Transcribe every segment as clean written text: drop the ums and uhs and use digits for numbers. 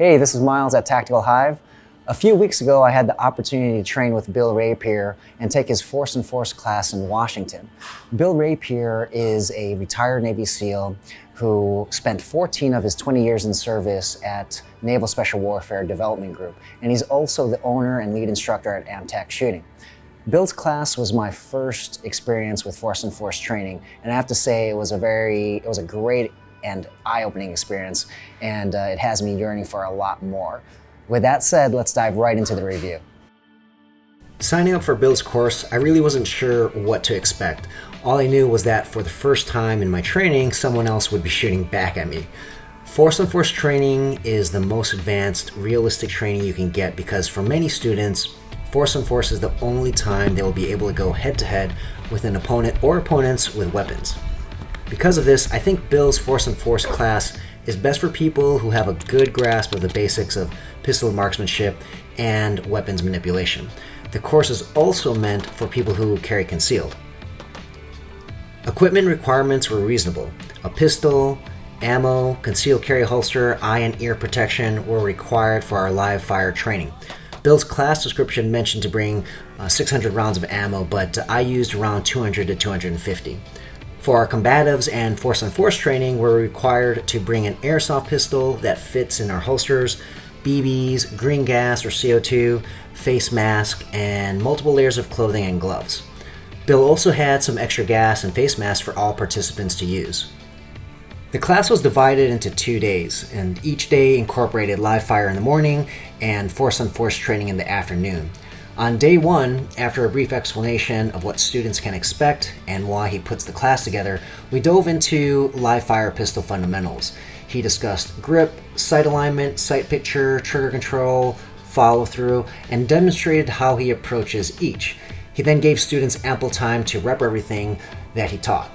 Hey, this is Miles at Tactical Hyve. A few weeks ago, I had the opportunity to train with Bill Rapier and take his Force and Force class in Washington. Bill Rapier is a retired Navy SEAL who spent 14 of his 20 years in service at Naval Special Warfare Development Group, and he's also the owner and lead instructor at Amtac Shooting. Bill's class was my first experience with Force and Force training, and I have to say it was a great and eye-opening experience, and it has me yearning for a lot more. With that said, let's dive right into the review. Signing up for Bill's course, I really wasn't sure what to expect. All I knew was that for the first time in my training, someone else would be shooting back at me. Force on Force training is the most advanced, realistic training you can get because for many students, Force on Force is the only time they will be able to go head-to-head with an opponent or opponents with weapons. Because of this, I think Bill's Force on Force class is best for people who have a good grasp of the basics of pistol marksmanship and weapons manipulation. The course is also meant for people who carry concealed. Equipment requirements were reasonable. A pistol, ammo, concealed carry holster, eye and ear protection were required for our live fire training. Bill's class description mentioned to bring 600 rounds of ammo, but I used around 200 to 250. For our combatives and Force on Force training, we're required to bring an airsoft pistol that fits in our holsters, BBs, green gas or CO2, face mask, and multiple layers of clothing and gloves. Bill also had some extra gas and face masks for all participants to use. The class was divided into 2 days, and each day incorporated live fire in the morning and Force on Force training in the afternoon. On day 1, after a brief explanation of what students can expect and why he puts the class together, we dove into live fire pistol fundamentals. He discussed grip, sight alignment, sight picture, trigger control, follow through, and demonstrated how he approaches each. He then gave students ample time to rep everything that he taught.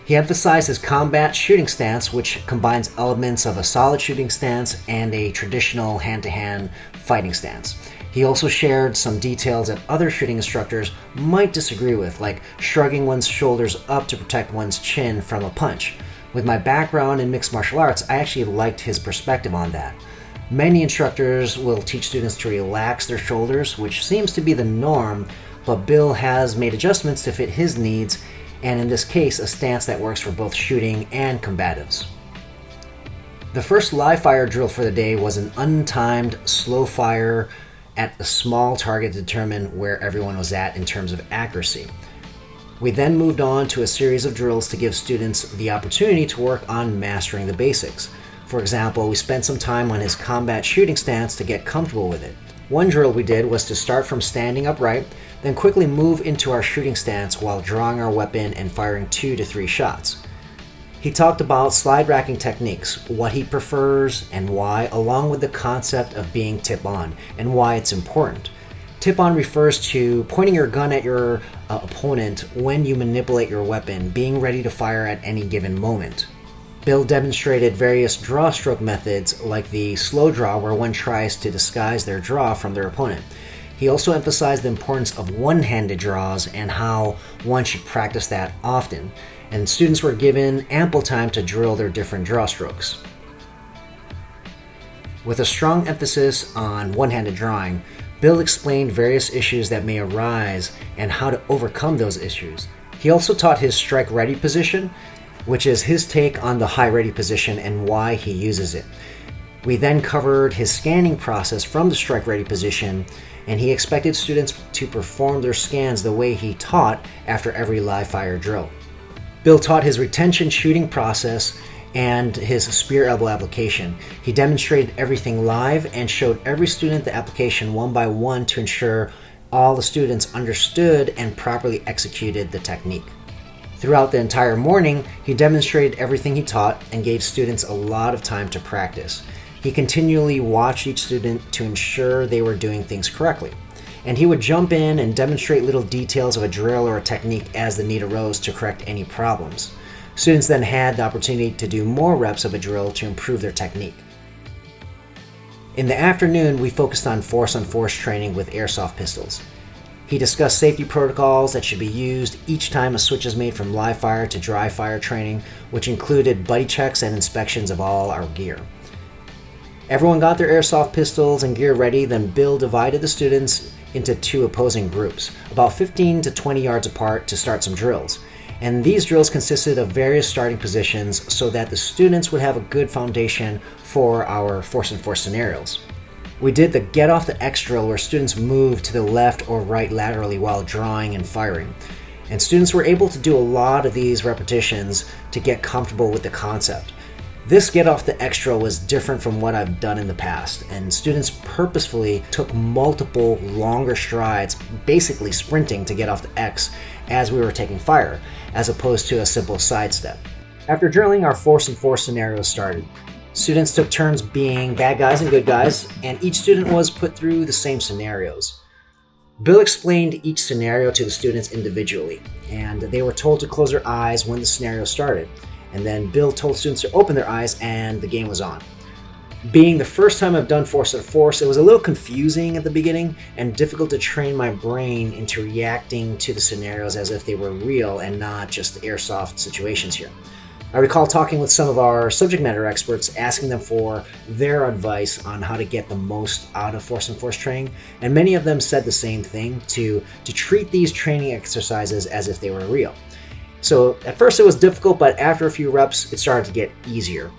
He emphasized his combat shooting stance, which combines elements of a solid shooting stance and a traditional hand-to-hand fighting stance. He also shared some details that other shooting instructors might disagree with, like shrugging one's shoulders up to protect one's chin from a punch. With my background in mixed martial arts, I actually liked his perspective on that. Many instructors will teach students to relax their shoulders, which seems to be the norm, but Bill has made adjustments to fit his needs, and in this case, a stance that works for both shooting and combatives. The first live fire drill for the day was an untimed, slow fire at a small target to determine where everyone was at in terms of accuracy. We then moved on to a series of drills to give students the opportunity to work on mastering the basics. For example, we spent some time on his combat shooting stance to get comfortable with it. One drill we did was to start from standing upright, then quickly move into our shooting stance while drawing our weapon and firing 2 to 3 shots. He talked about slide racking techniques, what he prefers and why, along with the concept of being tip-on and why it's important. Tip-on refers to pointing your gun at your opponent when you manipulate your weapon, being ready to fire at any given moment. Bill demonstrated various draw stroke methods like the slow draw where one tries to disguise their draw from their opponent. He also emphasized the importance of one-handed draws and how one should practice that often, and students were given ample time to drill their different draw strokes. With a strong emphasis on one-handed drawing, Bill explained various issues that may arise and how to overcome those issues. He also taught his strike ready position, which is his take on the high ready position and why he uses it. We then covered his scanning process from the strike ready position, and he expected students to perform their scans the way he taught after every live fire drill. Bill taught his retention shooting process and his spear elbow application. He demonstrated everything live and showed every student the application one by one to ensure all the students understood and properly executed the technique. Throughout the entire morning, he demonstrated everything he taught and gave students a lot of time to practice. He continually watched each student to ensure they were doing things correctly. And he would jump in and demonstrate little details of a drill or a technique as the need arose to correct any problems. Students then had the opportunity to do more reps of a drill to improve their technique. In the afternoon, we focused on Force on Force training with airsoft pistols. He discussed safety protocols that should be used each time a switch is made from live fire to dry fire training, which included buddy checks and inspections of all our gear. Everyone got their airsoft pistols and gear ready, then Bill divided the students into two opposing groups, about 15 to 20 yards apart, to start some drills. And these drills consisted of various starting positions so that the students would have a good foundation for our force and force scenarios. We did the get off the X drill, where students moved to the left or right laterally while drawing and firing. And students were able to do a lot of these repetitions to get comfortable with the concept. This get off the X drill was different from what I've done in the past, and students purposefully took multiple longer strides, basically sprinting to get off the X as we were taking fire, as opposed to a simple sidestep. After drilling, our force and force scenarios started. Students took turns being bad guys and good guys, and each student was put through the same scenarios. Bill explained each scenario to the students individually, and they were told to close their eyes when the scenario started. And then Bill told students to open their eyes, and the game was on. Being the first time I've done force and force, it was a little confusing at the beginning and difficult to train my brain into reacting to the scenarios as if they were real and not just airsoft situations here. I recall talking with some of our subject matter experts, asking them for their advice on how to get the most out of force and force training, and many of them said the same thing, to treat these training exercises as if they were real. So at first it was difficult, but after a few reps, it started to get easier.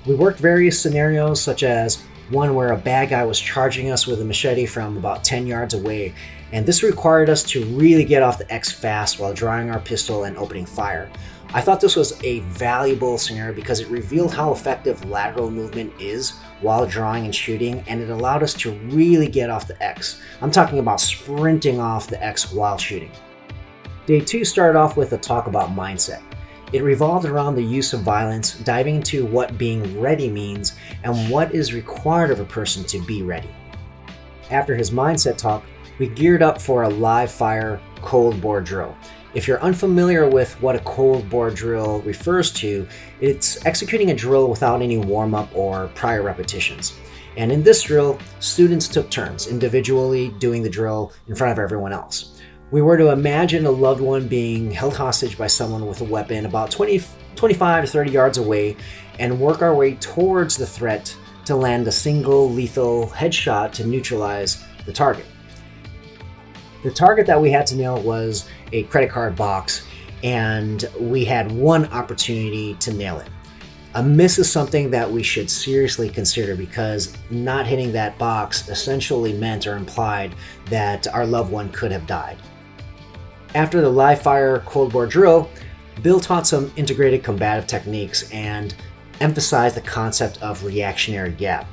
We worked various scenarios, such as one where a bad guy was charging us with a machete from about 10 yards away, and this required us to really get off the X fast while drawing our pistol and opening fire. I thought this was a valuable scenario because it revealed how effective lateral movement is while drawing and shooting, and it allowed us to really get off the X. I'm talking about sprinting off the X while shooting. Day 2 started off with a talk about mindset. It revolved around the use of violence, diving into what being ready means and what is required of a person to be ready. After his mindset talk, we geared up for a live fire cold bore drill. If you're unfamiliar with what a cold bore drill refers to, it's executing a drill without any warm-up or prior repetitions. And in this drill, students took turns individually doing the drill in front of everyone else. We were to imagine a loved one being held hostage by someone with a weapon about 25 to 30 yards away, and work our way towards the threat to land a single lethal headshot to neutralize the target. The target that we had to nail was a credit card box, and we had one opportunity to nail it. A miss is something that we should seriously consider, because not hitting that box essentially meant or implied that our loved one could have died. After the live fire cold bore drill, Bill taught some integrated combative techniques and emphasized the concept of reactionary gap.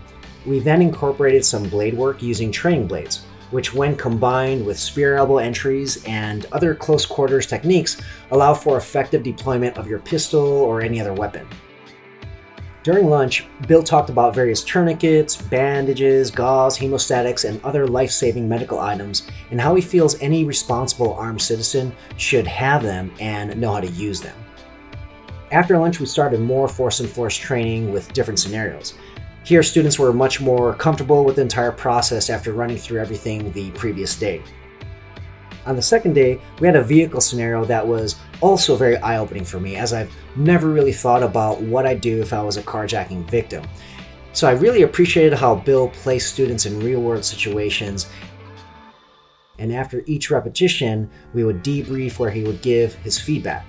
We then incorporated some blade work using training blades, which when combined with spear elbow entries and other close quarters techniques allow for effective deployment of your pistol or any other weapon. During lunch, Bill talked about various tourniquets, bandages, gauze, hemostatics, and other life-saving medical items, and how he feels any responsible armed citizen should have them and know how to use them. After lunch, we started more force and force training with different scenarios. Here, students were much more comfortable with the entire process after running through everything the previous day. On the second day, we had a vehicle scenario that was also very eye-opening for me, as I've never really thought about what I'd do if I was a carjacking victim. So I really appreciated how Bill placed students in real-world situations, and after each repetition, we would debrief where he would give his feedback.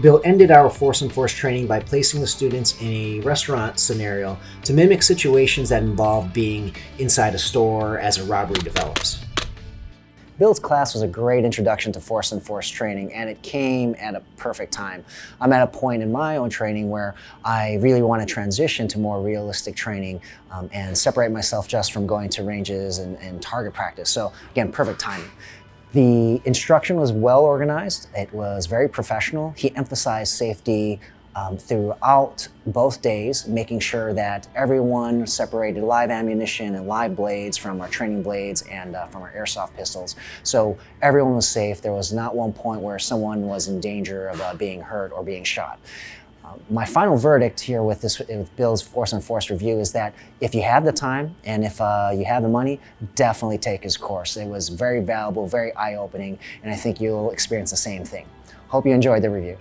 Bill ended our force and force training by placing the students in a restaurant scenario to mimic situations that involve being inside a store as a robbery develops. Bill's class was a great introduction to force and force training, and it came at a perfect time. I'm at a point in my own training where I really want to transition to more realistic training and separate myself just from going to ranges and target practice. So again, perfect timing. The instruction was well organized. It was very professional. He emphasized safety throughout both days, making sure that everyone separated live ammunition and live blades from our training blades and from our airsoft pistols. So everyone was safe. There was not one point where someone was in danger of being hurt or being shot. My final verdict here with Bill's force and force review is that if you have the time and if you have the money, definitely take his course. It was very valuable, very eye-opening, and I think you'll experience the same thing. Hope you enjoyed the review.